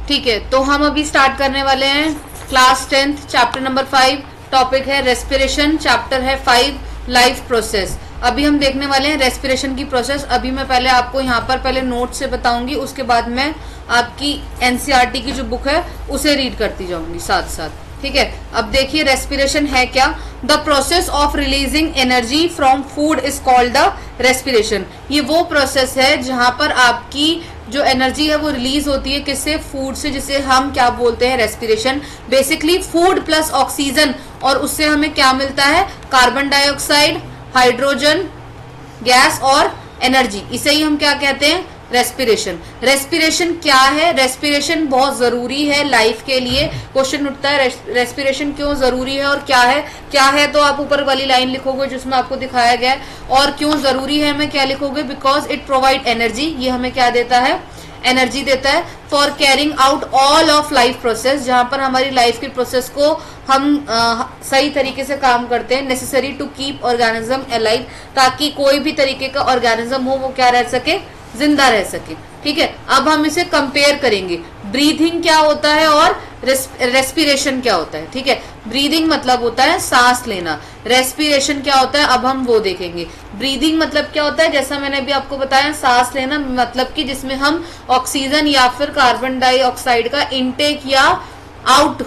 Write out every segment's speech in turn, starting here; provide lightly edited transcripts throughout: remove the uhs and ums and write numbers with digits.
ठीक है, तो हम अभी स्टार्ट करने वाले हैं class 10th chapter number 5। Topic है रेस्पिरेशन, चैप्टर है 5 लाइफ प्रोसेस। अभी हम देखने वाले हैं रेस्पिरेशन की प्रोसेस। अभी मैं पहले आपको यहाँ पर पहले नोट से बताऊंगी, उसके बाद मैं आपकी एनसीईआरटी की जो बुक है उसे रीड करती जाऊंगी साथ साथ। ठीक है, अब देखिए रेस्पिरेशन है क्या। The process of releasing energy from food is called the respiration. ये वो प्रोसेस है जहां पर आपकी जो एनर्जी है वो रिलीज होती है किससे, फूड से, जिसे हम क्या बोलते हैं, respiration. Basically food plus oxygen, और उससे हमें क्या मिलता है, कार्बन डाइऑक्साइड, हाइड्रोजन गैस और एनर्जी। इसे ही हम क्या कहते हैं, रेस्पिरेशन। रेस्पिरेशन क्या है, रेस्पिरेशन बहुत जरूरी है लाइफ के लिए। क्वेश्चन उठता है रेस्पिरेशन क्यों जरूरी है और क्या है तो आप ऊपर वाली लाइन लिखोगे जिसमें आपको दिखाया गया है, और क्यों जरूरी है मैं क्या लिखोगे, बिकॉज इट प्रोवाइड एनर्जी। ये हमें क्या देता है, एनर्जी देता है। For carrying out all of life process, जहां पर हमारी लाइफ की प्रोसेस को हम सही तरीके से काम करते हैं। Necessary to keep organism alive, ताकि कोई भी तरीके का ऑर्गेनिज्म हो वो क्या रह सके, जिंदा रह सके। ठीक है, अब हम इसे कंपेयर करेंगे, ब्रीथिंग क्या होता है और रेस्पिरेशन क्या होता है। ठीक है, ब्रीदिंग मतलब होता है सांस लेना, रेस्पिरेशन क्या होता है अब हम वो देखेंगे। ब्रीदिंग मतलब क्या होता है, जैसा मैंने अभी आपको बताया, सांस लेना मतलब कि जिसमें हम ऑक्सीजन या फिर कार्बन डाइऑक्साइड का इनटेक या आउट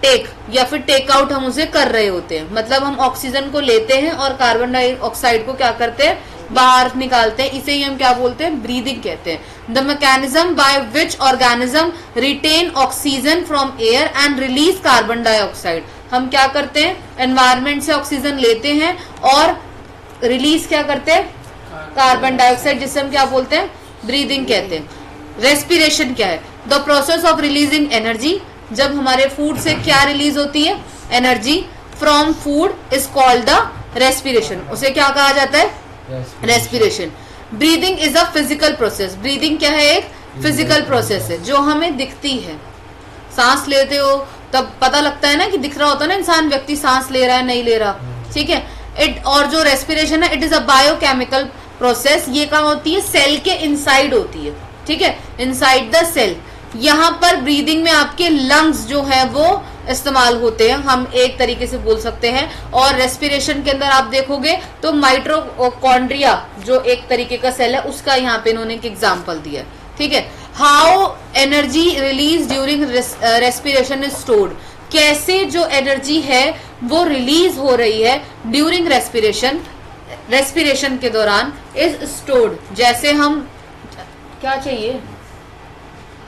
टेक या फिर टेक आउट हम उसे कर रहे होते हैं। मतलब हम ऑक्सीजन को लेते हैं और कार्बन डाइऑक्साइड को क्या करते हैं, बाहर निकालते हैं। इसे ही हम क्या बोलते हैं, ब्रीदिंग कहते हैं। The mechanism by which organism retain oxygen from air and release carbon dioxide. हम क्या करते हैं, एनवायरमेंट से ऑक्सीजन लेते हैं और रिलीज क्या करते हैं, कार्बन डाइऑक्साइड, जिसे हम क्या बोलते हैं, ब्रीदिंग कहते हैं। रेस्पिरेशन क्या है, the process of releasing energy. जब हमारे फूड से क्या रिलीज होती है, energy, from food is called the respiration. उसे क्या कहा जाता है, respiration. Breathing is a physical process. Breathing क्या है, एक फिजिकल प्रोसेस है जो हमें दिखती है। सांस लेते हो तब पता लगता है ना कि दिख रहा होता है ना इंसान, व्यक्ति सांस ले रहा है नहीं ले रहा। ठीक है, और जो रेस्पिरेशन है it is a biochemical process. ये कहाँ होती है, सेल के इनसाइड होती है। ठीक है, इनसाइड द सेल। यहाँ पर ब्रीदिंग में आपके लंग्स जो है वो इस्तेमाल होते हैं, हम एक तरीके से बोल सकते हैं। और रेस्पिरेशन के अंदर आप देखोगे तो माइटोकॉन्ड्रिया जो एक तरीके का सेल है उसका यहाँ पे इन्होंने एक एग्जांपल दिया। ठीक है, how energy release during respiration is stored. कैसे जो एनर्जी है वो रिलीज हो रही है ड्यूरिंग रेस्पिरेशन, रेस्पिरेशन के दौरान, इज स्टोर्ड। जैसे हम क्या चाहिए,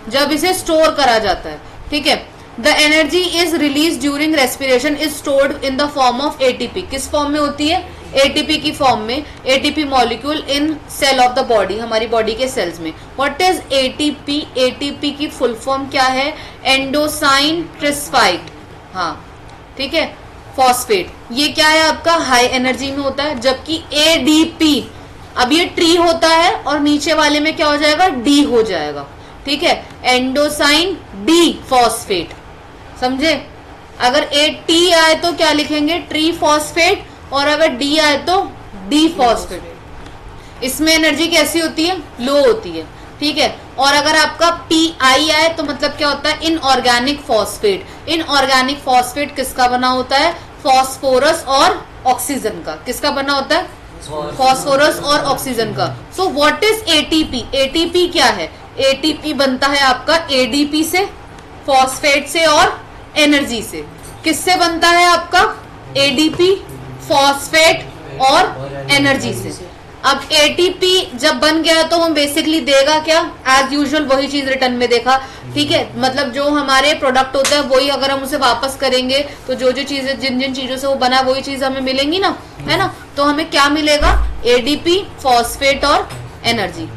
जब इसे स्टोर करा जाता है। ठीक है, the energy is release during respiration is stored in the form of ATP. किस फॉर्म में होती है, एटीपी की फॉर्म में। ATP molecule in cell of the body, हमारी बॉडी के सेल्स में। व्हाट इज एटीपी, एटीपी की फुल फॉर्म क्या है, एंडोसाइन ट्रिस्फाइट। हाँ ठीक है, फॉस्फेट। ये क्या है आपका, हाई एनर्जी में होता है। जबकि एडीपी, अब ये ट्री होता है और नीचे वाले में क्या हो जाएगा, डी हो जाएगा। ठीक है, एंडोसाइन डी फॉस्फेट, समझे। अगर ए टी आए तो क्या लिखेंगे, ट्री फॉस्फेट, और अगर डी आए तो डी फॉस्फेट। इसमें एनर्जी कैसी होती है, लो होती है। ठीक है, और अगर आपका पी आई आए तो मतलब क्या होता है, इनऑर्गेनिक फॉस्फेट। इनऑर्गेनिक फॉस्फेट किसका बना होता है, फॉस्फोरस और ऑक्सीजन का। किसका बना होता है, फॉस्फोरस और ऑक्सीजन का। So what is ATP, ATP क्या है, एटीपी बनता है आपका एडीपी से, फॉस्फेट से और एनर्जी से। किससे बनता है आपका, एडीपी, फॉस्फेट और एनर्जी से। अब एटीपी जब बन गया तो हम बेसिकली देगा क्या, एज यूजुअल वही चीज रिटर्न में देखा। ठीक है, मतलब जो हमारे प्रोडक्ट होता है वही अगर हम उसे वापस करेंगे तो जो जो चीजें, जिन जिन चीजों से वो बना वही चीज हमें मिलेंगी ना, है ना। तो हमें क्या मिलेगा, एडीपी, फॉस्फेट और एनर्जी।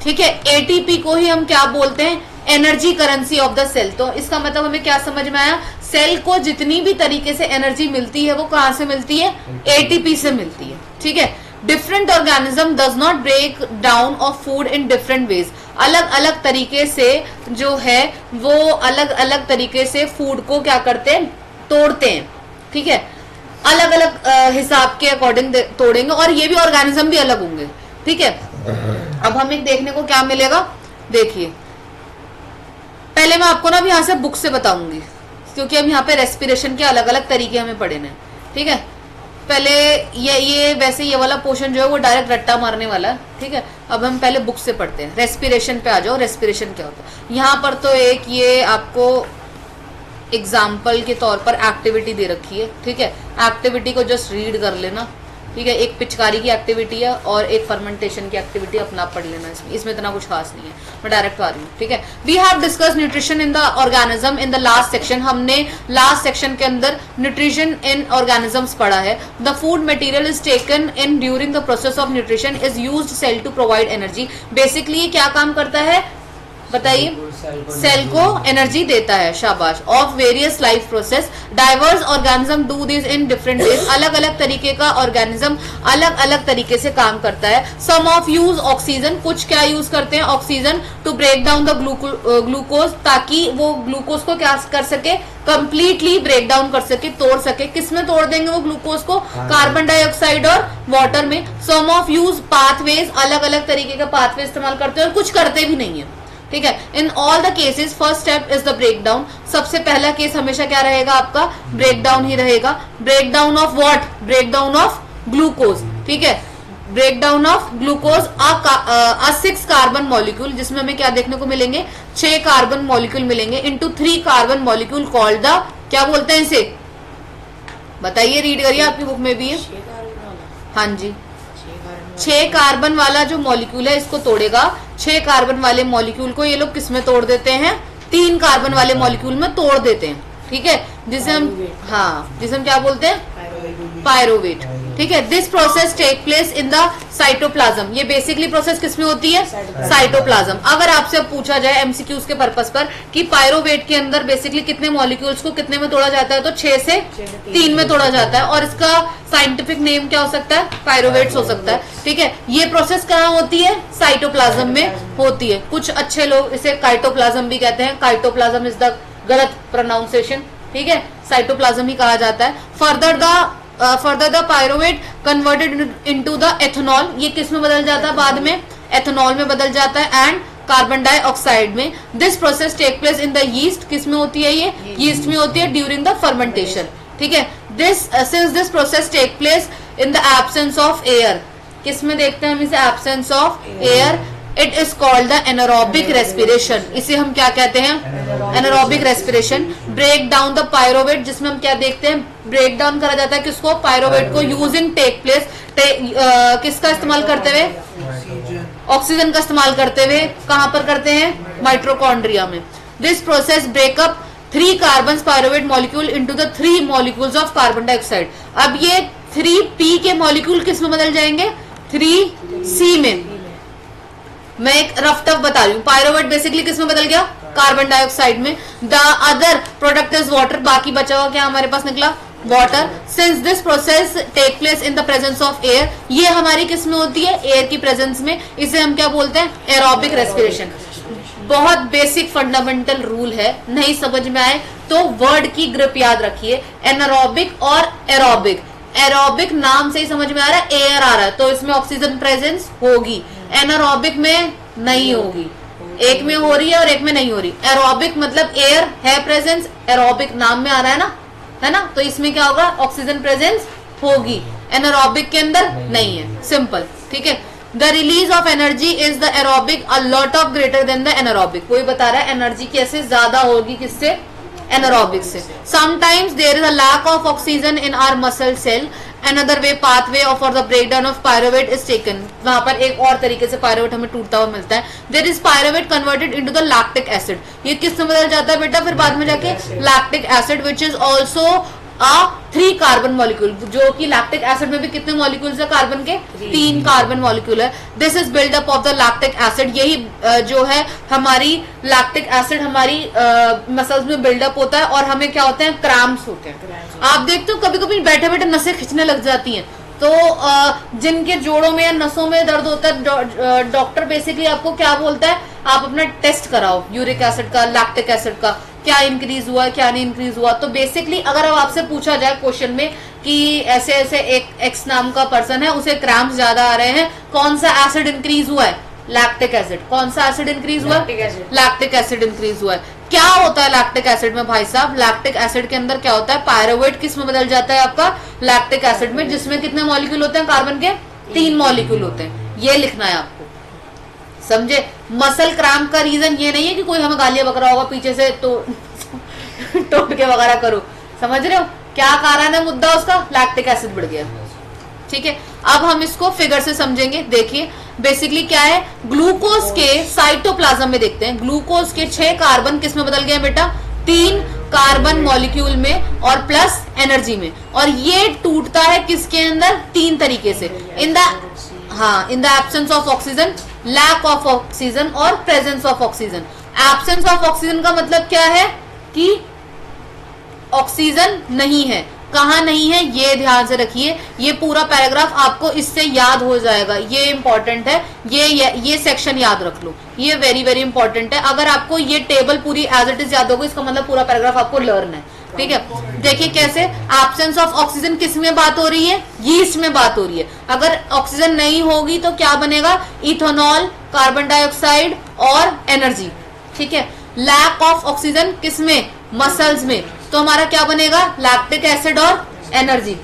ठीक है, एटीपी को ही हम क्या बोलते हैं, energy currency of the cell. तो इसका मतलब हमें क्या समझ में आया, सेल को जितनी भी तरीके से एनर्जी मिलती है वो कहां से मिलती है, एटीपी से मिलती है। ठीक है, different organism does not break down of food in different ways. अलग अलग तरीके से जो है वो अलग अलग तरीके से फूड को क्या करते हैं, तोड़ते हैं। ठीक है, अलग अलग हिसाब के अकॉर्डिंग तोड़ेंगे, और ये भी ऑर्गेनिज्म भी अलग होंगे। ठीक है, अब हमें देखने को क्या मिलेगा, देखिए पहले मैं आपको ना अब यहाँ से बुक से बताऊंगी, क्योंकि अब यहाँ पे रेस्पिरेशन के अलग अलग तरीके हमें पढ़ने हैं, ठीक है। पहले ये वैसे ये वाला पोर्शन जो है वो डायरेक्ट रट्टा मारने वाला है, ठीक है। अब हम पहले बुक से पढ़ते हैं। रेस्पिरेशन पे आ जाओ। रेस्पिरेशन क्या होता है? यहाँ पर तो एक ये आपको एग्जाम्पल के तौर पर एक्टिविटी दे रखी है, ठीक है। एक्टिविटी को जस्ट रीड कर लेना, ठीक है। एक पिचकारी की एक्टिविटी है और एक फर्मेंटेशन की एक्टिविटी, अपना पढ़ लेना। इसमें इतना कुछ खास नहीं है, मैं डायरेक्ट आ रही हूँ, ठीक है। We have discuss nutrition in the organism in the last section. हमने लास्ट सेक्शन के अंदर न्यूट्रिशन इन ऑर्गेनिजम्स पढ़ा है। The food material is taken in during the process of nutrition is used cell to provide energy. Basically ये क्या काम करता है बताइए? सेल को एनर्जी देता है, शाबाश। Of various life process diverse organism do this in different ways. अलग अलग तरीके का ऑर्गेनिज्म अलग अलग तरीके से काम करता है। सम ऑफ यूज ऑक्सीजन, कुछ क्या यूज करते हैं? Oxygen to break down the glucose, ताकि वो ग्लूकोज को क्या कर सके? कंप्लीटली ब्रेक डाउन कर सके, तोड़ सके। किसमें तोड़ देंगे वो ग्लूकोज को? कार्बन डाइऑक्साइड और वाटर में। सम ऑफ यूज पाथवेज, अलग अलग तरीके का पाथवे इस्तेमाल करते हैं और कुछ करते भी नहीं है, ठीक है। In all the cases first step is the break down. सबसे पहला केस हमेशा क्या रहेगा आपका? ब्रेक डाउन ही रहेगा। Break down of what? Break down of glucose, ठीक है। Break down of glucose a 6 carbon molecule, जिसमें हमें क्या देखने को मिलेंगे? 6 कार्बन मॉलिक्यूल मिलेंगे into 3 carbon molecule called the, क्या बोलते हैं इसे? बताइए, रीड करिए, आपकी बुक में भी है। हाँ जी, 6 कार्बन वाला जो मॉलिक्यूल है इसको तोड़ेगा। 6 कार्बन वाले मॉलिक्यूल को ये लोग किस में तोड़ देते हैं? 3 कार्बन वाले मॉलिक्यूल में तोड़ देते हैं, ठीक है। जिसे हम क्या बोलते हैं? पायरोवेट, ठीक है। This process take place in the cytoplasm. ये बेसिकली प्रोसेस किसमें होती है? साइटोप्लाज्म। अगर आपसे पूछा जाए एमसीक्यूज के पर्पस पर कि पायरोवेट के अंदर बेसिकली कितने मॉलिक्यूल्स को कितने में तोड़ा जाता है, तो 6 से 3 में तोड़ा जाता है, और इसका साइंटिफिक नेम क्या हो सकता है? पायरोवेट्स हो सकता है, ठीक है। ये प्रोसेस कहाँ होती है? साइटोप्लाज्म में होती है। कुछ अच्छे लोग इसे काइटोप्लाज्म भी कहते हैं। काइटोप्लाज्म इज द गलत प्रोनाउंसिएशन, ठीक है। साइटोप्लाज्म ही कहा जाता है। Further the pyruvate converted into the ethanol. ये किस में बदल जाता है बाद में? एथेनॉल में बदल जाता है, एंड कार्बन डाइऑक्साइड में। This process take place in the yeast. किस में होती है? ये यीस्ट में होती है ड्यूरिंग द फर्मेंटेशन, ठीक है। Since this process take place in the absence of air. किस में देखते हैं हम इसे? Absence of air. It is called the anaerobic respiration. इसे हम क्या कहते हैं? Anaerobic respiration. Break down the pyruvate, जिसमें हम क्या देखते हैं? ब्रेक डाउन करा जाता है किसको? पायरोवेट को। यूजिंग टेक प्लेस, किसका इस्तेमाल करते हुए? ऑक्सीजन का इस्तेमाल करते हुए। कहां पर करते हैं? माइटोकॉन्ड्रिया में। This process breakup 3 carbon pyruvate molecule into the 3 molecules of carbon dioxide. अब ये 3p के मॉलिक्यूल किस में बदल जाएंगे? 3c में। मैं एक रफ टफ बता रही हूँ। पायरोवेट बेसिकली किस में बदल गया? कार्बन डाइऑक्साइड में। The other product is water. बाकी बचा हुआ क्या हमारे पास निकला? Water. Since this process take place in the presence of air. ये हमारी किस में होती है? एयर की प्रेजेंस में। इसे हम क्या बोलते हैं? Aerobic respiration. बहुत बेसिक फंडामेंटल रूल है, नहीं समझ में आए तो वर्ड की ग्रिप याद रखिए। एनारोबिक और एरोबिक। एरोबिक नाम से ही समझ में आ रहा है, एयर आ रहा है तो इसमें ऑक्सीजन प्रेजेंस होगी। एनारोबिक में नहीं होगी, एक में हो रही है और एक में नहीं हो रही। एरोबिक मतलब एयर है प्रेजेंस, एरोबिक नाम में आ रहा है ना, तो इसमें क्या होगा? ऑक्सीजन प्रेजेंस होगी। एनारोबिक के अंदर नहीं है, सिंपल, ठीक है। The release of energy is the aerobic a lot of greater than the anaerobic. कोई बता रहा है एनर्जी कैसे ज्यादा होगी? किससे? एनारोबिक से। Sometimes there is a lack of oxygen in our muscle cell. Another way pathway for the breakdown of pyruvate is taken. वहां पर एक और तरीके से पायरुवेट हमें टूटता हुआ मिलता है। There is pyruvate converted into the lactic acid. ये किस में बदल जाता है बेटा? फिर बाद में जाके lactic acid, which is also a 3 carbon molecule. जो कि लैक्टिक एसिड में भी कितने मॉलिक्यूल्स है कार्बन के? 3 कार्बन मॉलिक्यूल है। This is buildup of the lactic acid. यही जो है हमारी लैक्टिक एसिड हमारी मसल्स में बिल्डअप होता है और हमें क्या होते हैं? क्रैम्प्स होते हैं। आप देखते हो कभी कभी बैठे बैठे नसें खिंचने लग जाती हैं, तो जिनके जोड़ों में या नसों में दर्द होता है, डॉक्टर बेसिकली आपको क्या बोलता है? आप अपना टेस्ट कराओ यूरिक एसिड का, लैक्टिक एसिड का, क्या इंक्रीज हुआ क्या नहीं इंक्रीज हुआ। तो बेसिकली अगर अब आपसे पूछा जाए क्वेश्चन में कि ऐसे ऐसे एक एक्स नाम का पर्सन है, उसे क्रैम्प्स ज्यादा आ रहे हैं, कौन सा एसिड इंक्रीज हुआ है? Lactic acid. कौन सा एसिड इंक्रीज हुआ? लैक्टिक एसिड इंक्रीज हुआ है। क्या होता है लैक्टिक एसिड में भाई साहब? लैक्टिक एसिड के अंदर क्या होता है? पायरुवेट किस में बदल जाता है आपका? लैक्टिक एसिड में, जिसमें कितने मॉलिक्यूल होते हैं? कार्बन के 3 मॉलिक्यूल होते हैं। ये लिखना है आपको, समझे? मसल क्रैम्प का रीजन ये नहीं है कि कोई हमें गालियां बक रहा होगा पीछे से तो टोट के वगैरह करो, समझ रहे हो? क्या कारण है मुद्दा उसका? लैक्टिक एसिड बढ़ गया, ठीक है। अब हम इसको फिगर से समझेंगे। देखिए बेसिकली क्या है, ग्लूकोज के साइटोप्लाज्म में देखते हैं, ग्लूकोज के 6 कार्बन किस में बदल गए बेटा? 3 कार्बन मॉलिक्यूल में और प्लस एनर्जी में। और ये टूटता है किसके अंदर? 3 तरीके से, in the absence of oxygen, lack of oxygen और presence of oxygen. Absence of oxygen का मतलब क्या है? कि ऑक्सीजन नहीं है। कहां नहीं है ये ध्यान से रखिए, ये पूरा पैराग्राफ आपको इससे याद हो जाएगा, ये इंपॉर्टेंट है, ये सेक्शन याद रख लो, ये वेरी वेरी इंपॉर्टेंट है। अगर आपको ये टेबल पूरी एज इट इज याद होगी, इसका मतलब पूरा पैराग्राफ आपको लर्न है, ठीक है। देखिए कैसे, एब्सेंस ऑफ ऑक्सीजन किस में बात हो रही है? यीस्ट में बात हो रही है। अगर ऑक्सीजन नहीं होगी तो क्या बनेगा? इथेनॉल, कार्बन डाइऑक्साइड और एनर्जी, ठीक है। लैक ऑफ ऑक्सीजन किसमें? मसल्स में, तो हमारा क्या बनेगा? लैक्टिक एसिड और एनर्जी,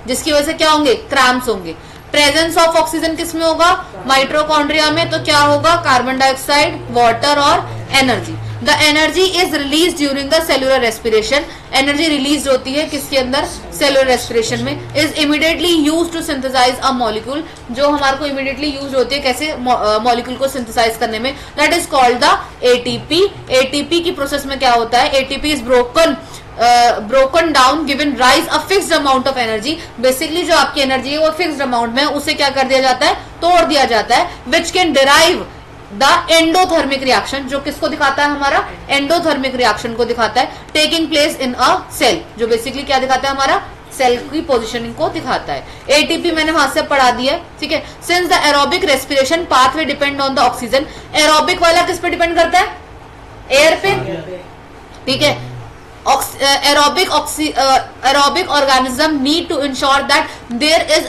जिसकी वजह से क्या होंगे? क्रैम्प्स होंगे। प्रेजेंस ऑफ ऑक्सीजन किस में होगा? माइटोकॉन्ड्रिया में, तो क्या होगा? कार्बन डाइऑक्साइड, वाटर और energy. The energy is release during the cellular respiration. Energy release होती है किसके अंदर? सेलुलर रेस्पिरेशन में। Is immediately use to synthesize a molecule, जो हमारे को इमीडिएटली यूज होती है कैसे? मॉलिक्यूल को सिंथेसाइज करने में, that is called the ATP. ATP की प्रोसेस में क्या होता है? ATP is broken down, given rise a fixed amount of energy. Basically जो आपकी एनर्जी है वो फिक्स्ड अमाउंट में, उसे क्या कर दिया जाता है? तोड़ दिया जाता है। Which can derive the endothermic reaction, जो किसको दिखाता है? हमारा एंडोथर्मिक रिएक्शन को दिखाता है, taking place in a cell, जो बेसिकली क्या दिखाता है? हमारा सेल की पोजीशनिंग को दिखाता है। एटीपी मैंने वहां से पढ़ा दिया, ठीक है। Since the aerobic respiration pathway depend on the oxygen, aerobic वाला किस पे डिपेंड करता है? एयर पे, ठीक है। aerobic organism need to ensure that there is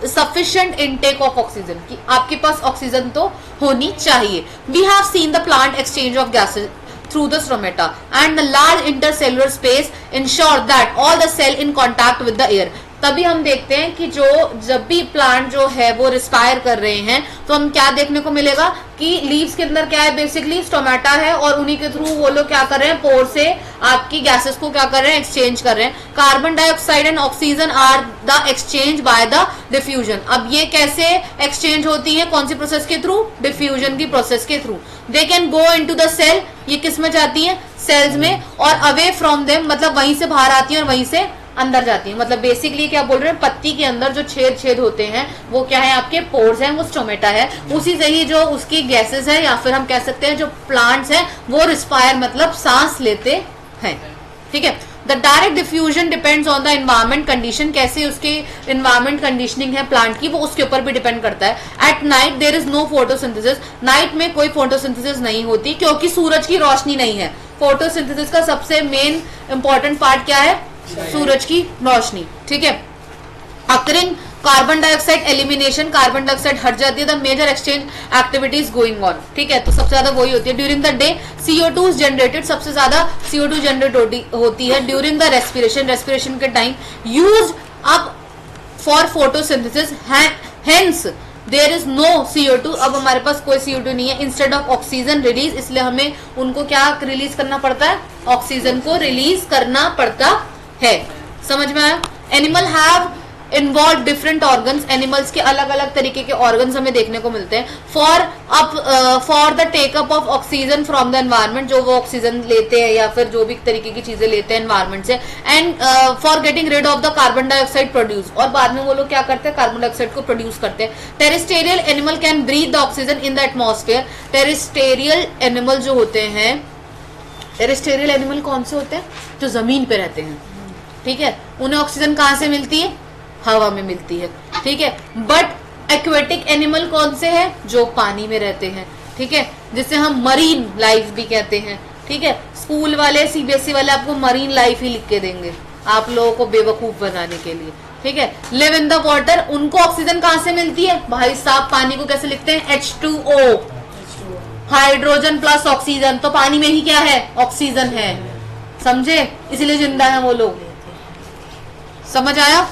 sufficient intake of oxygen, कि आपके पास ऑक्सीजन तो होनी चाहिए। We have seen the plant exchange of gases through the stromata and the large intercellular space ensure that all the cell in contact with the air। तभी हम देखते हैं कि जब भी प्लांट जो है वो रिस्पायर कर रहे हैं तो हम क्या देखने को मिलेगा कि लीव्स के अंदर क्या है? बेसिकली स्टोमेटा है, और उन्हीं के थ्रू वो लोग क्या कर रहे हैं? पोर से आपकी गैसेस को क्या कर रहे हैं? एक्सचेंज कर रहे हैं। Carbon dioxide and oxygen are the exchange by the diffusion. अब ये कैसे एक्सचेंज होती है? कौन सी प्रोसेस के थ्रू? डिफ्यूजन की प्रोसेस के through. They can go into the cell, ये किस में जाती है? सेल्स में, और अवे फ्रॉम देम, मतलब वहीं से बाहर आती है और वहीं से अंदर जाती है। मतलब बेसिकली क्या बोल रहे हैं? पत्ती के अंदर जो छेद होते हैं वो क्या है? आपके पोर्स हैं, वो स्टोमेटा है। उसी से ही जो उसकी गैसेस है, या फिर हम कह सकते हैं जो प्लांट्स हैं वो रिस्पायर मतलब सांस लेते हैं, ठीक है। The direct diffusion depends on the environment condition, कैसे उसकी एनवायरमेंट कंडीशनिंग है प्लांट की, वो उसके ऊपर भी डिपेंड करता है। At night there is no photosynthesis, night में कोई फोटोसिंथेसिस नहीं होती क्योंकि सूरज की रोशनी नहीं है। फोटोसिंथेसिस का सबसे मेन इंपॉर्टेंट पार्ट क्या है? सूरज की रोशनी, ठीक है। Occurring carbon dioxide elimination, carbon dioxide हट जाती है। The major exchange activities going on, ठीक है। तो सबसे ज्यादा वही होती है। During the day CO2 is generated, सबसे ज्यादा CO2 जनरेट होती है ड्यूरिंग द रेस्पिरेशन, रेस्पिरेशन के time. Use up for photosynthesis, hence there is no CO2। अब हमारे पास कोई CO2 नहीं है। इंस्टेड ऑफ ऑक्सीजन रिलीज, इसलिए हमें उनको क्या रिलीज करना पड़ता है? ऑक्सीजन को रिलीज करना पड़ता है। समझ में आया? Animal have involve different organs, animals के अलग अलग तरीके के ऑर्गन्स हमें देखने को मिलते हैं। For the take up of oxygen from the environment, जो वो ऑक्सीजन लेते हैं या फिर जो भी तरीके की चीजें लेते हैं एनवायरमेंट से। And for getting rid of the carbon dioxide produce, और बाद में वो लोग क्या करते हैं? कार्बन डाइऑक्साइड को प्रोड्यूस करते हैं। Terrestrial animal can breathe the oxygen in the atmosphere. Terrestrial animal जो होते हैं, टेरेस्टेरियल एनिमल कौन से होते हैं? जो जमीन पे रहते हैं, ठीक है। उन्हें ऑक्सीजन कहां से मिलती है? हवा में मिलती है, ठीक है। बट एक्वेटिक एनिमल कौन से हैं? जो पानी में रहते हैं, ठीक है, जिसे हम मरीन लाइफ भी कहते हैं, ठीक है। स्कूल वाले CBSE वाले आपको मरीन लाइफ ही लिख के देंगे आप लोगों को बेवकूफ बनाने के लिए, ठीक है। लिव इन द वाटर, उनको ऑक्सीजन कहां से मिलती है भाई साहब? पानी को कैसे लिखते हैं? H2O, hydrogen plus oxygen. तो पानी में ही क्या है? ऑक्सीजन है, समझे? इसीलिए जिंदा है वो लोग। समझ आया?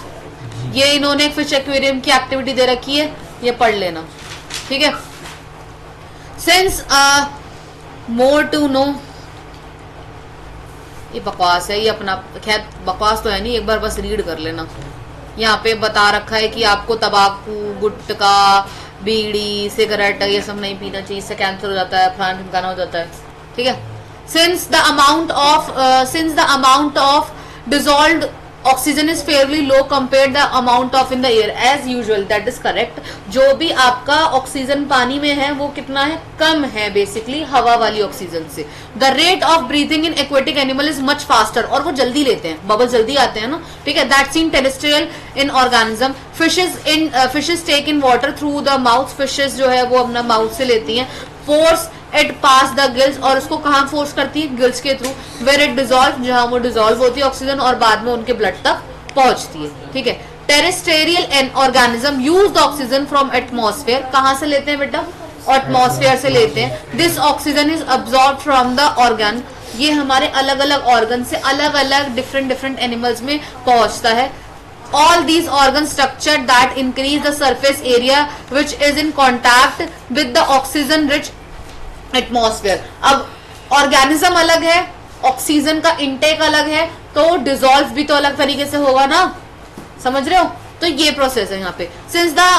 ये इन्होंने फिश एक्वेरियम की एक्टिविटी दे रखी है, ये पढ़ लेना, ठीक है। सिंस मोर टू नो, ये बकवास है, ये अपना, खैर बकवास तो है नहीं, एक बार बस रीड कर लेना। यहाँ पे बता रखा है कि आपको तंबाकू, गुटखा, बीड़ी, सिगरेट ये सब नहीं पीना चाहिए, इससे कैंसर हो जाता है, फलाना ढिमकाना हो जाता है, ठीक है। Since the amount of dissolved oxygen is fairly low compared the amount of in the air as usual, that is correct. जो भी आपका ऑक्सीजन पानी में है वो कितना है? कम है बेसिकली हवा वाली ऑक्सीजन से। The rate of breathing in aquatic animal is much faster, और वो जल्दी लेते हैं, बबल जल्दी आते हैं ना, ठीक है। That seen terrestrial in organism. Fishes take in water through the mouth, fishes जो है वो अपना माउथ से लेती हैं। Force it pass the gills, और उसको कहां फोर्स करती है? गिल्स के थ्रू। वेर इट डिसॉल्व, जहां वो डिसॉल्व होती है ऑक्सीजन और बाद में उनके ब्लड तक पहुंचती है, ठीक है। Terrestrial an organism use the oxygen from atmosphere, कहां से लेते हैं बेटा? एटमॉस्फेयर से लेते हैं। This oxygen is absorb from the organ, ये हमारे अलग अलग ऑर्गन से अलग अलग डिफरेंट एनिमल्स में पहुंचता है। All these organs structured that increase the surface area which is in contact with the oxygen rich atmosphere. अब ऑर्गेनिज्म अलग है, ऑक्सीजन का इनटेक अलग है, तो डिसॉल्व भी तो अलग तरीके से होगा ना, समझ रहे हो? तो ये प्रोसेस है यहाँ पे। Since the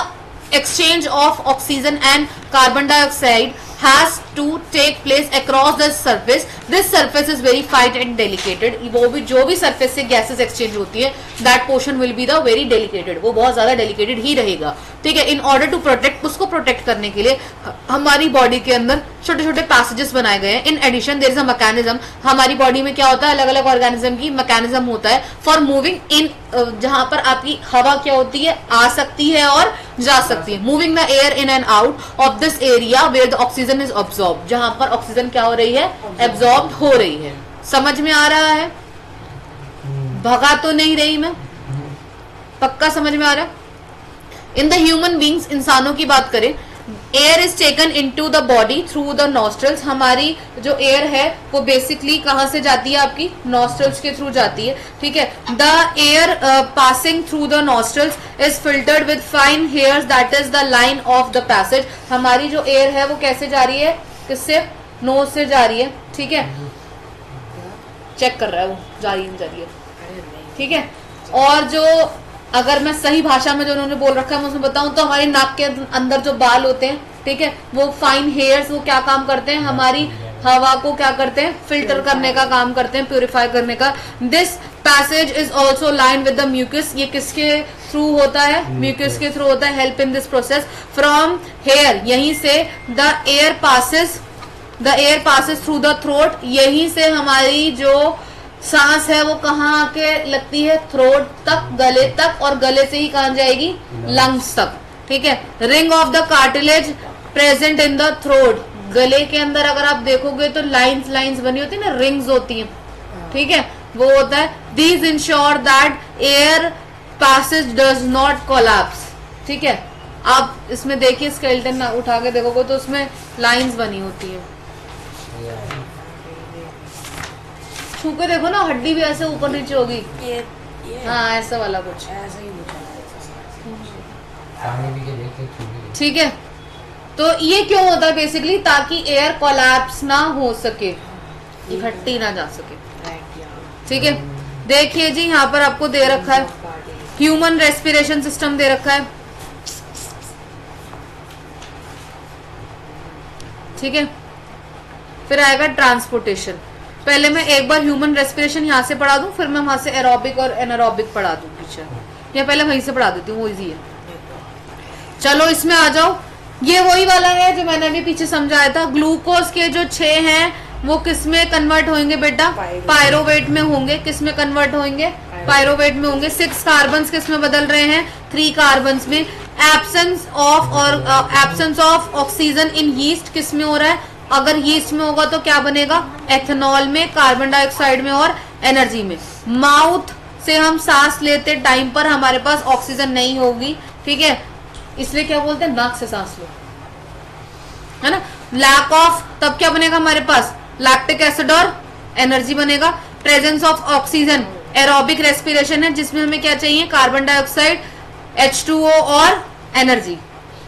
exchange of oxygen and carbon dioxide has to take place across the surface. This surface is very fine and delicated. वो भी जो भी surface से gases exchange होती है, that portion will be the very delicated. वो बहुत ज्यादा delicated ही रहेगा, ठीक है। In order to protect, उसको protect करने के लिए हमारी बॉडी के अंदर छोटे छोटे पैसेजेस बनाए गए हैं। In addition there is a mechanism, हमारी बॉडी में क्या होता है? अलग अलग ऑर्गेनिज्म की मैकेनिज्म होता है फॉर मूविंग इन, जहां पर आपकी हवा क्या होती है? आ सकती है और जा सकती है। Moving the air in and out of this area where the oxygen is absorb, जहां पर ऑक्सीजन क्या हो रही है? एब्सॉर्ब हो रही है। समझ में आ रहा है? भगा तो नहीं रही मैं? पक्का समझ में आ रहा है? इन द ह्यूमन बींग्स, इंसानों की बात करें, air is taken into the body through the nostrils, हमारी जो एयर है वो बेसिकली कहां से जाती है? आपकी नॉस्ट्रल्स के थ्रू जाती है, ठीक है। The air passing through the nostrils is filtered with fine hairs, that is the line of the passage. हमारी जो एयर है वो कैसे जा रही है? किससे? नोज से जा रही है, ठीक है। चेक कर रहा है वो जा रही है, ठीक है। और जो, अगर मैं सही भाषा में जो उन्होंने बोल रखा है मैं उसमें बताऊं तो हमारे नाक के अंदर जो बाल होते हैं, ठीक है, वो फाइन हेयर्स, वो क्या काम करते हैं? हमारी हवा को क्या करते हैं? फिल्टर करने का काम करते हैं, प्यूरिफाई करने का। This passage is also line with the mucus, ये किसके थ्रू होता है? म्यूकस के थ्रू होता है। Help in this process from here, यहीं से the air passes through the throat, यहीं से हमारी जो सांस है वो कहाँ आके लगती है? थ्रोट तक, गले तक, और गले से ही कहाँ जाएगी? लंग्स तक, ठीक है। Ring of the cartilage present in the throat, गले के अंदर अगर आप देखोगे तो लाइंस बनी होती है ना, रिंग्स होती हैं, ठीक है, वो होता है। These ensure that air passage does not collapse, ठीक है। आप इसमें देखिए, स्केलेटन उठा के देखोगे तो उसमें लाइंस बनी होती है, छू के देखो ना, हड्डी भी ऐसे ऊपर नीचे होगी, हाँ ऐसा वाला कुछ, ठीक है। तो ये क्यों होता है? बेसिकली ताकि एयर कोलैप्स ना हो सके, इकट्ठी ना जा सके, ठीक है। देखिए जी, यहाँ पर आपको दे रखा है ह्यूमन रेस्पिरेशन सिस्टम दे रखा है, ठीक है। फिर आएगा ट्रांसपोर्टेशन। पहले मैं एक बार ह्यूमन रेस्पिरेशन यहाँ से पढ़ा दूं, फिर मैं वहां से एरोबिक और एनारोबिक पढ़ा दूं पीछे, या पहले वहीं से पढ़ा देती हूँ, वो इजी है। चलो इसमें आ जाओ, ये वही वाला है जो मैंने अभी पीछे समझाया था। ग्लूकोज के जो 6 हैं वो किस में कन्वर्ट होंगे बेटा? पायरोवेट में होंगे। किस में कन्वर्ट होंगे? पायरोवेट में होंगे। 6 कार्बन किस में बदल रहे हैं? 3 कार्बन में। Absence of oxygen in yeast किस में हो रहा है? अगर यीस्ट में होगा तो क्या बनेगा? एथेनॉल में, कार्बन डाइऑक्साइड में और एनर्जी में। माउथ से हम सांस लेते टाइम पर हमारे पास ऑक्सीजन नहीं होगी, ठीक है, इसलिए क्या बोलते हैं, नाक से सांस लो, है ना। लैक ऑफ, तब क्या बनेगा हमारे पास, लैक्टिक एसिड और एनर्जी बनेगा। Presence of oxygen, aerobic respiration है जिसमें हमें क्या चाहिए, कार्बन डाइऑक्साइड, H2O और एनर्जी,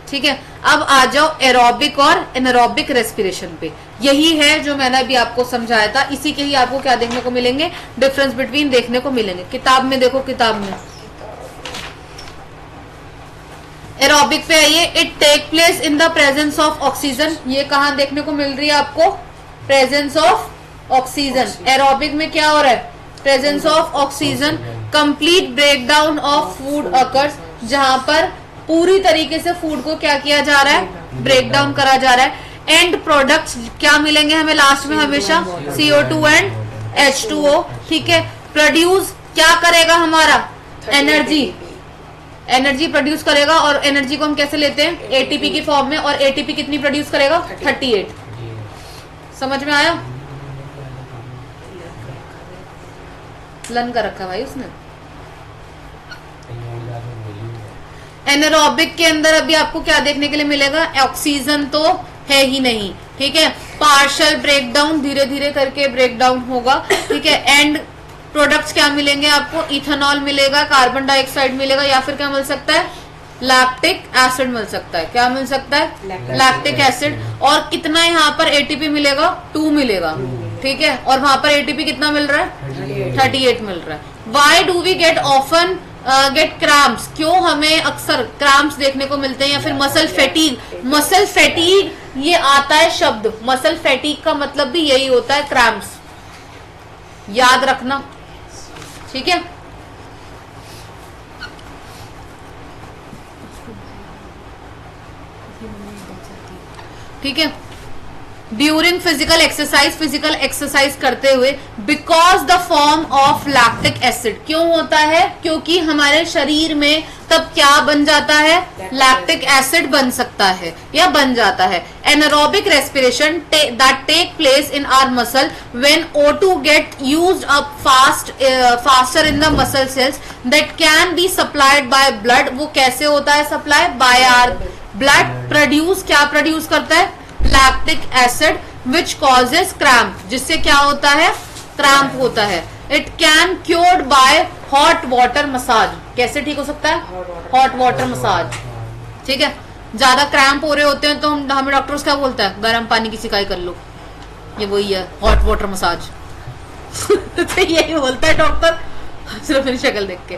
ठीक है। अब आ जाओ एरोबिक और एनारोबिक रेस्पिरेशन पे, यही है जो मैंने अभी आपको समझाया था, इसी के ही आपको क्या देखने को मिलेंगे, डिफरेंस बिटवीन देखने को मिलेंगे। किताब में देखो, किताब में एरोबिक पे आइए, it take place in the presence of oxygen, ये कहां देखने को मिल रही है आपको, प्रेजेंस ऑफ ऑक्सीजन। एरोबिक में क्या हो रहा है, presence of oxygen. Complete breakdown of food occurs, जहां पर पूरी तरीके से फूड को क्या किया जा रहा है, ब्रेक डाउन करा जा रहा है। एंड प्रोडक्ट्स क्या मिलेंगे हमें लास्ट में, हमेशा CO2 एंड H2O, ठीक है। प्रोड्यूस क्या करेगा हमारा, एनर्जी, एनर्जी प्रोड्यूस करेगा, और एनर्जी को हम कैसे लेते हैं, ATP की फॉर्म में, और ATP कितनी प्रोड्यूस करेगा, 38। समझ में आया, लन कर रखा भाई उसने। एनारोबिक के अंदर अभी आपको क्या देखने के लिए मिलेगा, ऑक्सीजन तो है ही नहीं, ठीक है, पार्शियल ब्रेकडाउन, धीरे धीरे करके ब्रेकडाउन होगा, ठीक है। एंड प्रोडक्ट्स क्या मिलेंगे आपको, इथेनॉल मिलेगा, कार्बन डाइऑक्साइड मिलेगा, या फिर क्या मिल सकता है, लैक्टिक एसिड मिल सकता है। क्या मिल सकता है, लैक्टिक एसिड। और कितना यहाँ पर ATP मिलेगा, 2 मिलेगा, ठीक है, और वहां पर ATP कितना मिल रहा है, 38 मिल रहा है। Why do we get often get cramps, क्यों हमें अक्सर क्रैम्प्स देखने को मिलते हैं, या फिर मसल फैटीग। मसल फैटीग ये आता है शब्द, मसल फैटीग का मतलब भी यही होता है, क्रैम्प्स, याद रखना, ठीक है। ठीक है, ड्यूरिंग फिजिकल एक्सरसाइज करते हुए, because the form of lactic acid, क्यों होता है, क्योंकि हमारे शरीर में तब क्या बन जाता है, लैक्टिक एसिड बन सकता है या बन जाता है। Anaerobic respiration that take place in our muscle when O2 get used up faster in the muscle cells that can be supplied by blood, वो कैसे होता है supply, by our blood. Produce, क्या प्रोड्यूस करता है, lactic acid which causes cramp, जिससे क्या होता है, क्रैम्प होता है। It can cured by hot water massage, कैसे ठीक हो सकता है, हॉट वाटर मसाज, ठीक है। ज्यादा क्रैम्प हो रहे होते हैं तो हमें डॉक्टर्स क्या बोलता है, गर्म पानी की सिकाई कर लो, ये वही है हॉट वाटर मसाज तो यही बोलता है डॉक्टर, सिर्फ मेरी शक्ल देख के,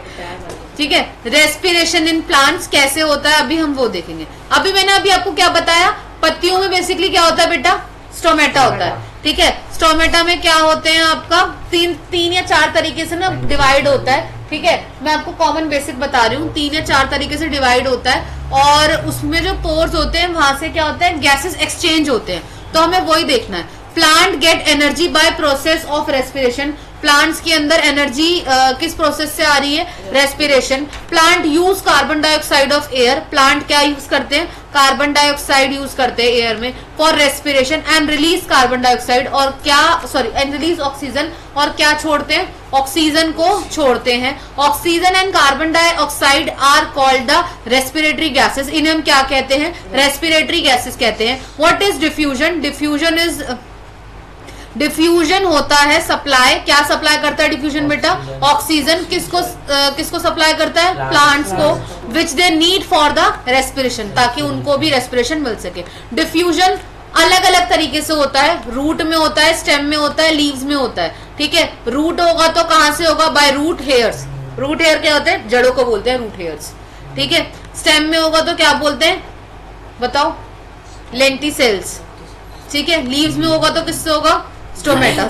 ठीक है। रेस्पिरेशन इन प्लांट्स कैसे होता है, अभी हम वो देखेंगे। अभी मैंने आपको क्या बताया, पत्तियों में बेसिकली क्या होता है बेटा, स्टोमेटा होता है, ठीक है। स्टोमेटा में क्या होते हैं आपका, तीन या चार तरीके से ना डिवाइड होता है, ठीक है। मैं आपको कॉमन बेसिक बता रही हूँ, 3 या 4 तरीके से डिवाइड होता है, और उसमें जो पोर्स होते हैं वहां से क्या होता है, गैसेस एक्सचेंज होते हैं, तो हमें वही देखना है। Plant get energy by process of respiration, plants के अंदर एनर्जी किस प्रोसेस से आ रही है, respiration. Plant use carbon dioxide of air, plant क्या यूज करते हैं, कार्बन डाइऑक्साइड यूज करते हैं एयर में for respiration, and release carbon dioxide, और क्या एंड रिलीज ऑक्सीजन, और क्या छोड़ते हैं, ऑक्सीजन को छोड़ते हैं। Oxygen and carbon dioxide are called the respiratory gases, इन्हें हम क्या कहते हैं, रेस्पिरेटरी गैसेस कहते हैं। व्हाट इज डिफ्यूजन, डिफ्यूजन होता है सप्लाई, क्या सप्लाई करता है डिफ्यूजन बेटा, ऑक्सीजन किसको सप्लाई करता है, प्लांट्स को, which they need for the respiration, ताकि उनको भी रेस्पिरेशन मिल सके। डिफ्यूजन अलग अलग तरीके से होता है, रूट में होता है, स्टेम में होता है, लीव्स में होता है, ठीक है। रूट होगा तो कहां से होगा, by root hairs, root hair क्या होते हैं, जड़ों को बोलते हैं रूट हेयर्स, ठीक है। स्टेम में होगा तो क्या बोलते हैं, बताओ, लेंटिसेल्स, ठीक है। लीव्स में होगा तो किससे होगा, stomata.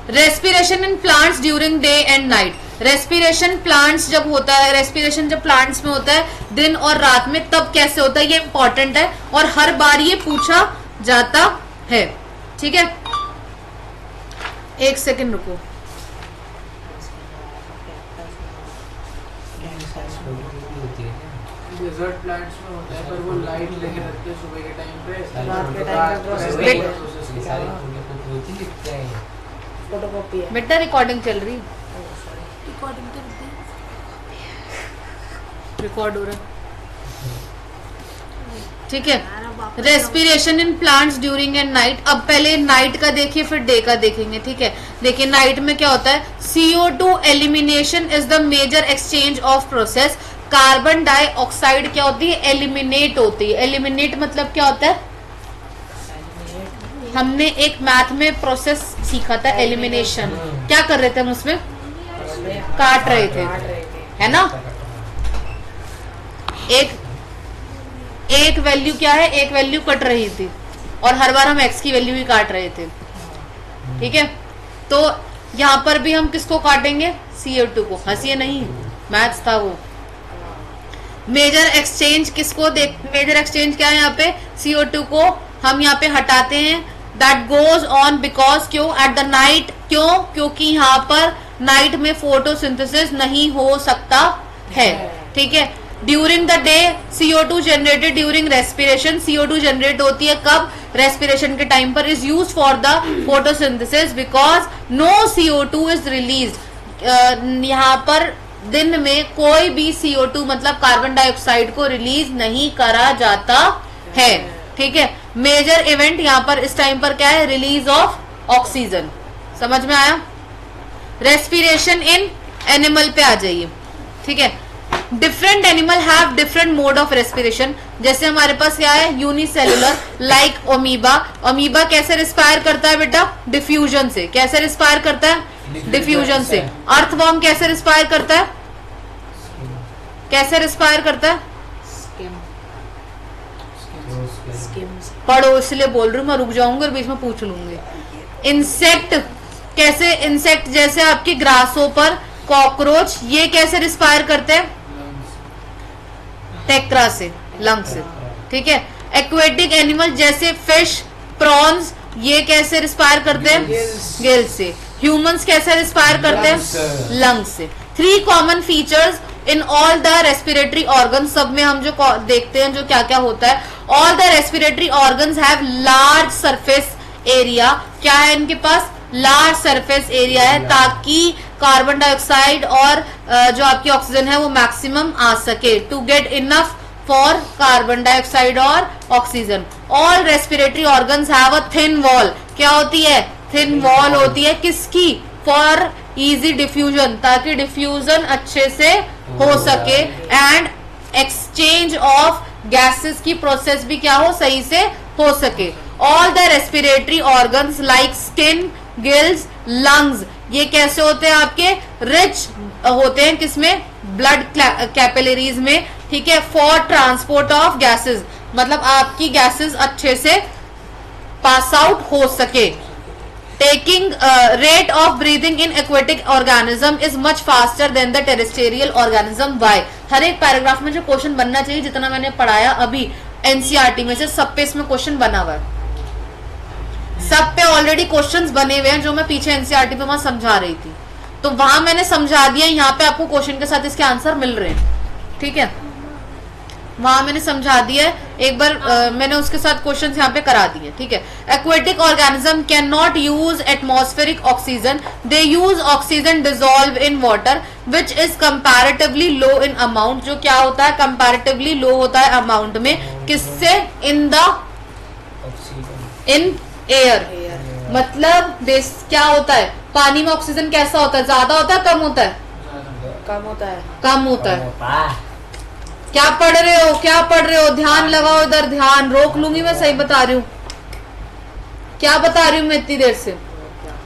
Respiration in plants during day and night, respiration plants जब होता है, रेस्पिरेशन जब प्लांट्स में होता है दिन और रात में, तब कैसे होता है, ये इंपॉर्टेंट है और हर बार ये पूछा जाता है, ठीक है। एक सेकंड रुको, डेजर्ट प्लांट्स में होता है, पर वो लाइट लेके रखते हैं सुबह के टाइम पे, रात के टाइम पे बेटा रिकॉर्डिंग चल रही, रिकॉर्ड हो रहा है, ठीक है। Respiration in plants during and night. अब पहले नाइट का देखिए फिर डे का देखेंगे, ठीक है। देखिए नाइट में क्या होता है, CO2 elimination is the major exchange of process. Carbon dioxide क्या होती है, एलिमिनेट होती है। एलिमिनेट मतलब क्या होता है, हमने एक मैथ में प्रोसेस सीखा था एलिमिनेशन। क्या कर रहे थे हम उसमें, काट रहे थे, है ना। एक वैल्यू क्या है, एक वैल्यू कट रही थी और हर बार हम x की वैल्यू ही काट रहे थे, ठीक है। तो यहाँ पर भी हम किसको काटेंगे, CO2 को। हंसिए नहीं, मैथ्स था वो। मेजर एक्सचेंज किसको देख, मेजर एक्सचेंज क्या है यहाँ पे, CO2 को हम यहाँ पे हटाते हैं। दैट गोज ऑन बिकॉज, क्यों, एट द नाइट, क्यों, क्योंकि यहाँ पर नाइट में फोटोसिंथेसिस नहीं हो सकता है, ठीक है। During the day CO2 generated during respiration, CO2 generate होती है कब, रेस्पिरेशन के टाइम पर। Is use for the photosynthesis because no CO2 is release. यहाँ पर दिन में कोई भी CO2 मतलब कार्बन डाइऑक्साइड को रिलीज नहीं करा जाता है, ठीक है। मेजर इवेंट यहाँ पर इस टाइम पर क्या है, रिलीज ऑफ ऑक्सीजन। समझ में आया। रेस्पिरेशन इन एनिमल पे आ जाइए, ठीक है। Different animal have different mode of respiration. जैसे हमारे पास क्या है, यूनिसेलुलर, लाइक ओमीबा। ओमीबा कैसे रिस्पायर करता है बेटा, डिफ्यूजन से। कैसे रिस्पायर करता है, डिफ्यूजन से। अर्थवॉर्म कैसे रिस्पायर करता है, कैसे रिस्पायर करता है, पढ़ो इसलिए बोल रही हूँ मैं, रुक जाऊंगी और बीच में पूछ लूंगी। इंसेक्ट कैसे, इंसेक्ट जैसे आपकी ग्रासोपर, कॉकरोच, ये कैसे रिस्पायर करते हैं, टेक्रा से, लंग से, ठीक है। एक्वेटिक एनिमल जैसे फिश, प्रॉन्स, ये कैसे रिस्पायर करते हैं, गिल से। ह्यूमंस कैसे रिस्पायर करते हैं, लंग से। 3 common features in all the respiratory organ. सब में हम जो देखते हैं जो क्या क्या होता है, all the respiratory organs have large surface area. क्या है इनके पास, लार्ज सरफेस एरिया है, ताकि कार्बन डाइऑक्साइड और जो आपकी ऑक्सीजन है वो मैक्सिमम आ सके, to get enough for carbon dioxide और oxygen. All respiratory organs have a thin wall. क्या होती है, थिन वॉल होती है, किसकी, फॉर इजी डिफ्यूजन, ताकि डिफ्यूजन अच्छे से हो सके, एंड एक्सचेंज ऑफ गैसेस की प्रोसेस भी क्या हो, सही से हो सके। All the respiratory organs like skin, gills, lungs, ये कैसे होते हैं आपके, रिच होते हैं किसमें, ब्लड कैपिलरीज में, ठीक है। फॉर ट्रांसपोर्ट ऑफ गैसेस, मतलब आपकी गैसेस अच्छे से पास आउट हो सके। Taking rate of breathing in aquatic organism is much faster than the terrestrial organism. Why, हर एक पैराग्राफ में जो क्वेश्चन बनना चाहिए, जितना मैंने पढ़ाया अभी एनसीईआरटी में से, सब पे इसमें क्वेश्चन बना हुआ है। सब पे ऑलरेडी क्वेश्चंस बने हुए हैं, जो मैं पीछे एनसीईआरटी पे वहां समझा रही थी, तो वहां मैंने समझा दिया। यहाँ पे आपको क्वेश्चन के साथ इसके आंसर मिल रहे हैं, ठीक है। वहां मैंने समझा दिया, एक बार मैंने उसके साथ क्वेश्चंस यहाँ पे करा दिए, ठीक है। Aquatic organism can not use atmospheric oxygen, they use oxygen dissolve in water which is comparatively low in amount. जो क्या होता है, कंपैरेटिवली लो होता है अमाउंट में, किससे, इन द, इन एयर। मतलब क्या होता है, पानी में ऑक्सीजन कैसा होता है, ज्यादा होता है, कम होता है, कम होता है, कम होता है। क्या पढ़ रहे हो, क्या पढ़ रहे हो, ध्यान लगाओ इधर, ध्यान, रोक लूंगी मैं, सही बता रही हूँ, क्या बता रही हूँ मैं इतनी देर से।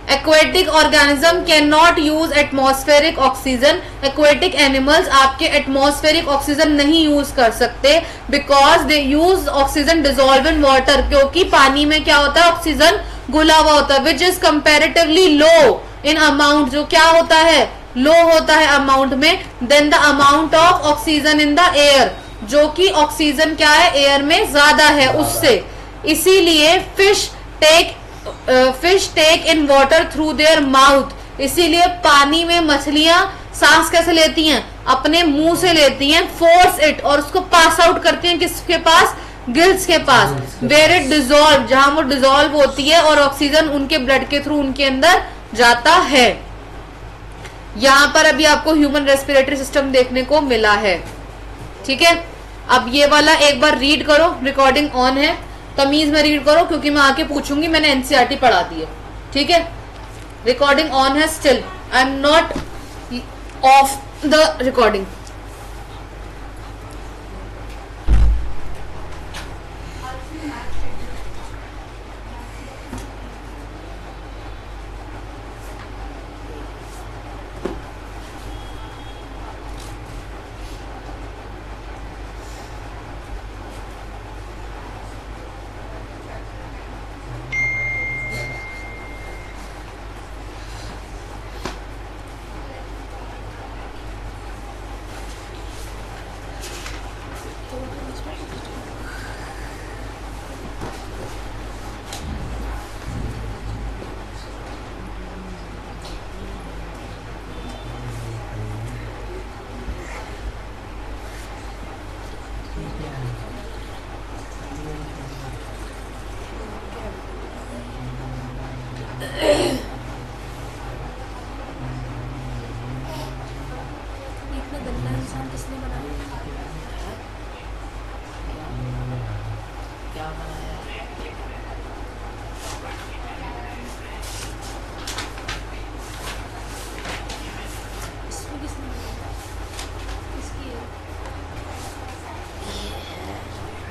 Aquatic organism can not use atmospheric oxygen. Aquatic animals आपके एटमॉस्फेरिक ऑक्सीजन नहीं यूज कर सकते, because they use oxygen dissolve in water, क्योंकि पानी में क्या होता है, ऑक्सीजन घुला हुआ होता है, which is comparatively low in amount, जो क्या होता है, लो होता है अमाउंट में, than the amount of oxygen in the air, जो कि ऑक्सीजन क्या है, एयर में ज्यादा है उससे। इसीलिए fish take in water through their mouth. इसीलिए पानी में मछलियां सांस कैसे लेती हैं, अपने मुंह से लेती हैं, फोर्स इट, और उसको पास आउट करती हैं किसके पास, गिल्स के पास, वेयर इट डिसॉल्व, जहां वो डिसॉल्व होती है और ऑक्सीजन उनके ब्लड के थ्रू उनके अंदर जाता है। यहाँ पर अभी आपको ह्यूमन रेस्पिरेटरी सिस्टम देखने को मिला है, ठीक है। अब ये वाला एक बार रीड करो, रिकॉर्डिंग ऑन है, तमीज में रीड करो क्योंकि मैं आके पूछूंगी, मैंने एनसीईआरटी पढ़ा दी है, ठीक है। रिकॉर्डिंग ऑन है still, I am not off the recording.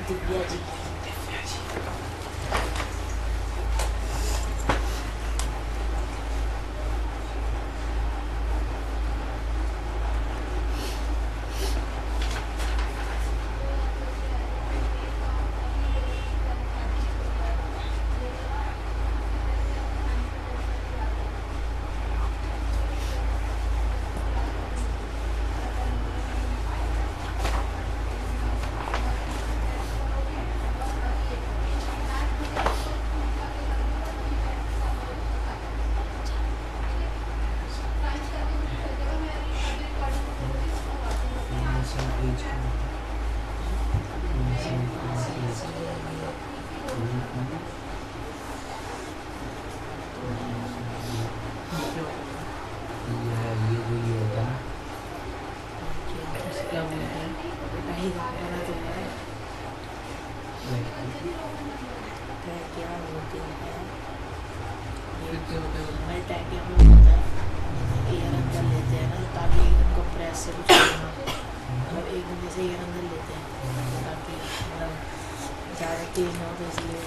Divya ji. क्या बोलते हैं? नहीं पता तो है। क्या होती है? फिर क्या होता है? मैं टैंकिया में होता है, एयर अंदर लेते हैं ना ताकि एकदम कंप्रेस से कुछ करना, मतलब एकदम जैसे एयर अंदर लेते हैं ताकि मतलब ज़्यादा तेज ना हो, तो इसलिए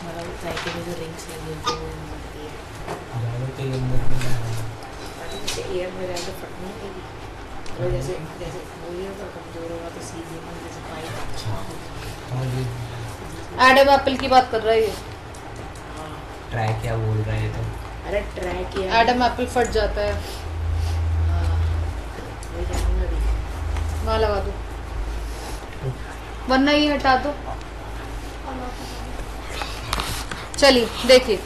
मतलब टैंकी में जो रिंग्स लगी होती है वो बनती है ज़्यादा तेज अंदर क्यों ना है? ताकि जैसे एयर में रहे तो फट नहीं लगेगी, और जैसे जैसे वही होगा कमज़ोर होगा तो सीधे में जैसे पाइप। हाँ जी, एडम एप्पल की बात कर रहा है ये। हाँ ट्राई क्या बोल रहे हैं तो? अरे ट्राई किया एडम एप्पल फट जाता है, हाँ वही कहूँगा अभी। वहां लगा दो वरना ये हटा दो। चलिए देखिए,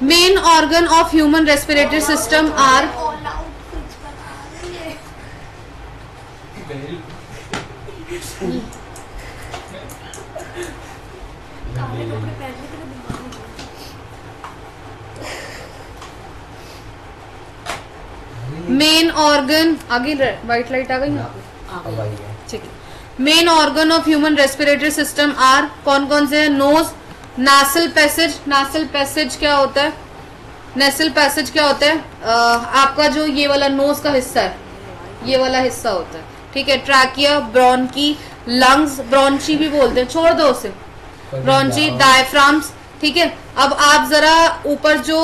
main organ of human respiratory system are main organ, आगे व्हाइट लाइट आ गई यहाँ पे, अब आई है। ठीक है। Main organ of human respiratory system are कौन कौन से हैं? Nose, nasal passage. Nasal passage क्या होता है? नेसल पैसेज क्या होता है? आपका जो ये वाला नोज का हिस्सा है, ये वाला हिस्सा होता है, ठीक है। ट्रैकिया, ब्रोंकी, लंग्स, ब्रोंची भी बोलते हैं, छोड़ दो उसे, ब्रोंची, डायफ्राम्स, ठीक है। अब आप जरा ऊपर जो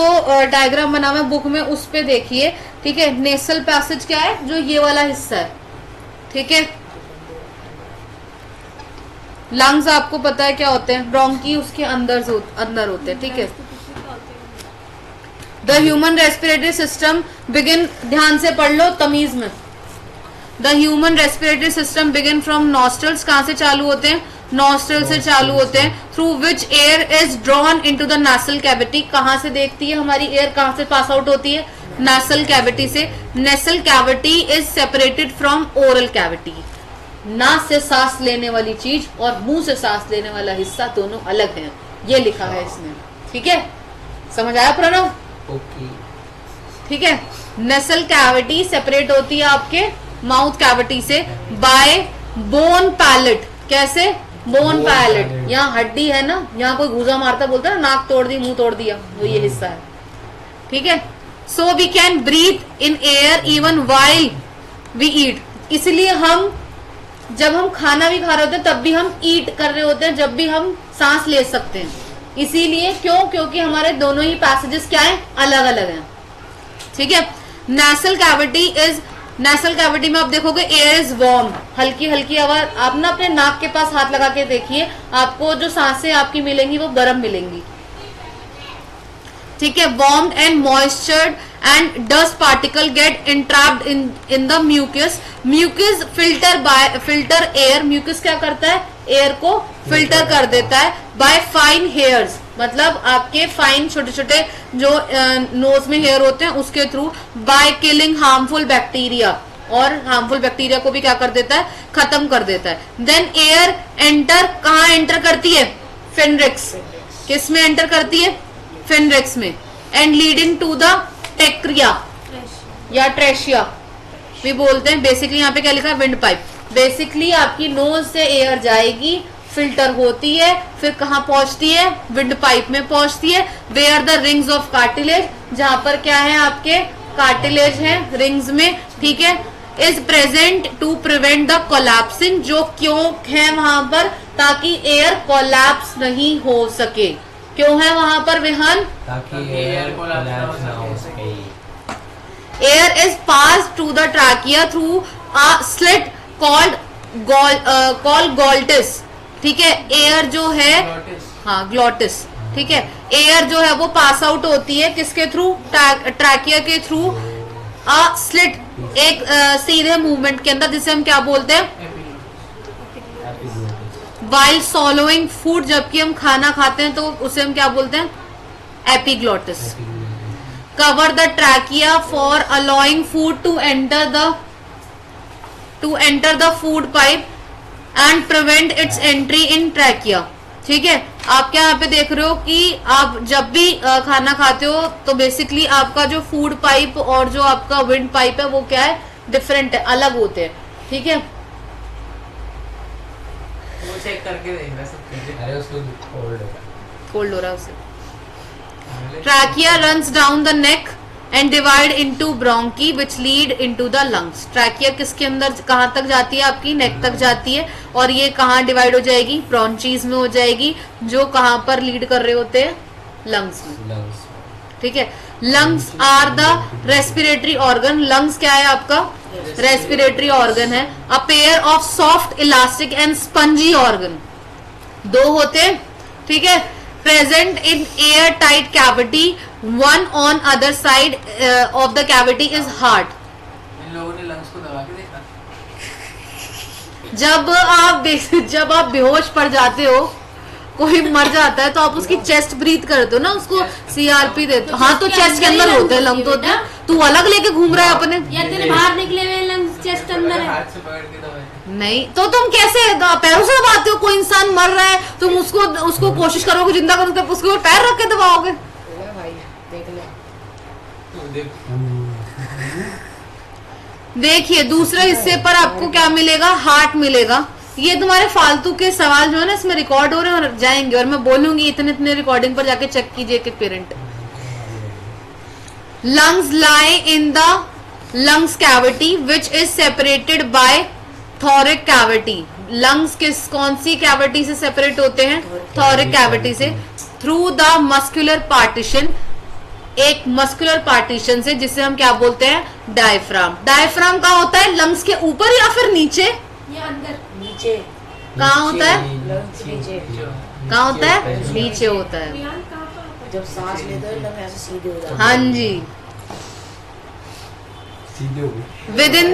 डायग्राम बना हुआ है बुक में उस पे देखिए, ठीक है। नेसल पैसेज क्या है? जो ये वाला हिस्सा है, ठीक है। लंग्स आपको पता है क्या होते हैं? ब्रोंकी उसके अंदर होते हैं, ठीक है। The human respiratory system begin, ध्यान से पढ़ लो तमीज में। The human respiratory system begin from nostrils, कहाँ से चालू होते हैं? नॉस्ट्रल से चालू होते हैं। Through which air is drawn into the nasal cavity, कहाँ से देखती है हमारी एयर, कहाँ से पास आउट होती है? नासल कैविटी से। Nasal cavity is separated from oral cavity, नाक से सांस लेने वाली चीज और मुंह से सांस लेने वाला हिस्सा दोनों अलग हैं, ये लिखा है इसमें, ठीक है। समझ आया प्रणव? ओके। ठीक है। नसल कैविटी सेपरेट होती है आपके माउथ कैविटी से बाय बोन पैलेट। कैसे? Bone palate. यहाँ हड्डी है ना, यहाँ कोई घूसा मारता बोलता है ना नाक तोड़ दी मुंह तोड़ दिया, वो ये हिस्सा है, ठीक है। So we can breathe in air even while we eat. इसलिए हम जब हम खाना भी खा रहे होते हैं तब भी हम ईट कर रहे होते हैं, जब भी हम सांस ले सकते हैं। इसीलिए क्यों? क्योंकि हमारे दोनों ही पैसेजेस क्या है? अलग अलग हैं, ठीक है। नेसल कैविटी में आप देखोगे एयर इज वार्म, हल्की हल्की हवा। आप ना अपने नाक के पास हाथ लगा के देखिए, आपको जो सांसें आपकी मिलेंगी वो गर्म मिलेंगी, ठीक है। Warmed and moistured and dust particle get entrapped in the mucus. Mucus filter air. Mucus क्या करता है? एयर को फिल्टर कर देता है बाय फाइन हेयर्स, मतलब आपके फाइन छोटे छोटे जो नोज में हेयर होते हैं उसके through, by killing harmful bacteria, और हार्मफुल बैक्टीरिया को भी क्या कर देता है? खत्म कर देता है। देन एयर एंटर, कहाँ एंटर करती है? फिनरिक्स। किस में एंटर करती है? फिनरिक्स में। एंड लीडिंग टू द टेक्रिया या ट्रेशिया भी बोलते हैं। बेसिकली यहाँ पे क्या लिखा है? Wind pipe. बेसिकली आपकी नोज से एयर जाएगी, फिल्टर होती है, फिर कहाँ पहुंचती है? विंड पाइप में पहुंचती है। Where the rings of cartilage, जहां पर क्या है? आपके कार्टिलेज है रिंग्स में, ठीक है। Is present to prevent the collapsing, जो क्यों है वहां पर? ताकि एयर कोलैप्स नहीं हो सके। क्यों है वहां पर विहान? ताकि एयर कोलैप्स ना हो सके। Air is pass to the trachea through a slit called glottis, ठीक है। एयर जो है, हाँ ग्लॉटिस, ठीक है। एयर जो है वो पास आउट होती है किसके थ्रू? ट्रैकिया के थ्रू। अ स्लिट, एक सीधे मूवमेंट के अंदर, जिसे हम क्या बोलते हैं? वाइल सॉलोइंग फूड, जबकि हम खाना खाते हैं तो उसे हम क्या बोलते हैं? Epiglottis. Cover the trachea for allowing food to enter the food pipe and prevent its entry in trachea, ठीक है। आप क्या यहाँ पे देख रहे हो कि आप जब भी खाना खाते हो तो बेसिकली आपका जो फूड पाइप और जो आपका विंड पाइप है वो क्या है? डिफरेंट है, अलग होते हैं, ठीक है। वो चेक करके देख रहा सब। अरे उसको कोल्ड हो रहा है उसे। Trachea runs down the neck and divide into bronchi which lead into the lungs. Trachea किसके अंदर कहाँ तक जाती है? आपकी नेक तक जाती है, और ये कहाँ डिवाइड हो जाएगी? ब्रोंचीज में हो जाएगी, जो कहाँ पर लीड कर रहे होते हैं? लंग्स में, ठीक है। Lungs are the respiratory organ. Lungs क्या है आपका? रेस्पिरेटरी ऑर्गन है। A pair of soft elastic and spongy organ, दो होते हैं, ठीक है। Present in air tight cavity, one on other side of the cavity is heart. इन लोगों ने लंग्स को दबा के देखा। जब आप बेहोश पड़ जाते हो, कोई मर जाता है तो आप उसकी चेस्ट ब्रीथ करते हो ना, उसको सीआरपी देते हो। हाँ तो चेस्ट के अंदर होते हैं लंग, तो होते हैं। तू अलग लेके घूम रहा है अपने, या तेरे बाहर निकले हुए लंग्स चेस्ट अंदर है। हाथ से पकड़ के दबाए। नहीं तो तुम कैसे पैरों से दबाते हो? कोई इंसान मर रहा है, तुम उसको कोशिश करोगे जिंदा करोगे, उसके ऊपर पैर रख के दबाओगे? भाई देख ले। देखिए दूसरे हिस्से पर आपको क्या मिलेगा? हार्ट मिलेगा। ये तुम्हारे फालतू के सवाल जो है ना इसमें रिकॉर्ड हो रहे हैं और जाएंगे, और मैं बोलूंगी इतने रिकॉर्डिंग पर जाके चेक कीजिए कि parent. Lungs lie in the lungs cavity which is separated by थोरिक कैविटी। लंग्स कौन सी कैविटी से सेपरेट होते हैं? थोरिक कैविटी से। थ्रू द मस्कुलर पार्टीशन, एक मस्कुलर पार्टीशन से, जिसे हम क्या बोलते हैं? डायफ्राम। डायफ्राम कहाँ होता है? लंग्स के ऊपर या फिर नीचे? या अंदर नीचे। कहाँ होता है? लंग्स नीचे। कहाँ होता है? नीचे होता है। जब सांस लेते हो लंग ऐसे सीधे हो जाते हैं। हाँ जी। Within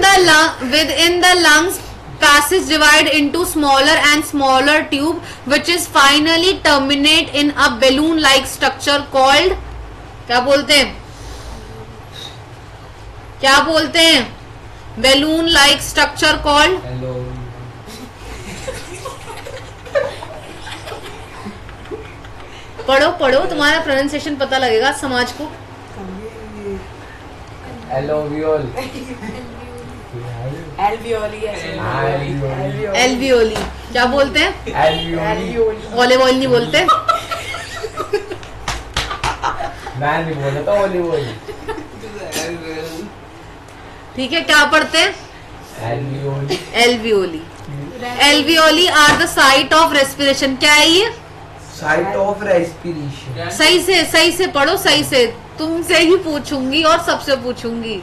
the lungs, passage divide into smaller and smaller tube, which is finally terminate in a balloon-like structure called, क्या बोलते हैं? क्या बोलते हैं? Balloon-like structure called? पढ़ो तुम्हारा प्रोनाउंसिएशन पता लगेगा समाज को। एलोवियोल एल्वियोली ऐसे एल्वियोली क्या बोलते हैं? एल्वियोली ऑलिव ऑयल नहीं बोलते? मैं नहीं बोला तो ओली बोली ठीक है, क्या पढ़ते हैं? Alveoli alveoli. Alveoli are the site of respiration. क्या है ये? Site of respiration. सही से पढ़ो, सही से। तुमसे ही पूछूंगी और सबसे पूछूंगी।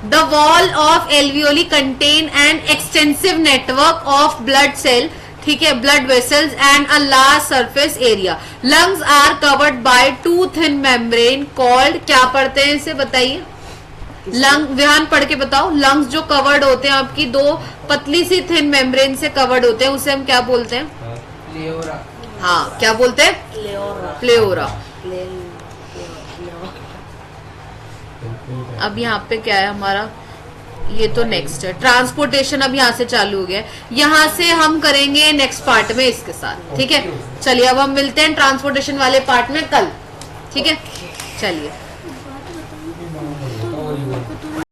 The wall of alveoli contain an extensive network of blood cell, ठीक है, blood vessels and a large surface area. Lungs are covered by two thin membrane called, क्या पढ़ते हैं इसे बताइए? लंग, ध्यान पढ़ के बताओ। लंग्स जो कवर्ड होते हैं आपकी दो पतली सी थिन मेम्ब्रेन से कवर्ड होते हैं, उसे हम क्या बोलते हैं? प्लेओरा। हाँ, क्या बोलते हैं? प्लेओरा। अब यहाँ पे क्या है हमारा? ये तो नेक्स्ट है ट्रांसपोर्टेशन। अब यहाँ से चालू हो गया, यहाँ से हम करेंगे नेक्स्ट पार्ट में इसके साथ, ठीक है। चलिए अब हम मिलते हैं ट्रांसपोर्टेशन वाले पार्ट में कल, ठीक है। चलिए।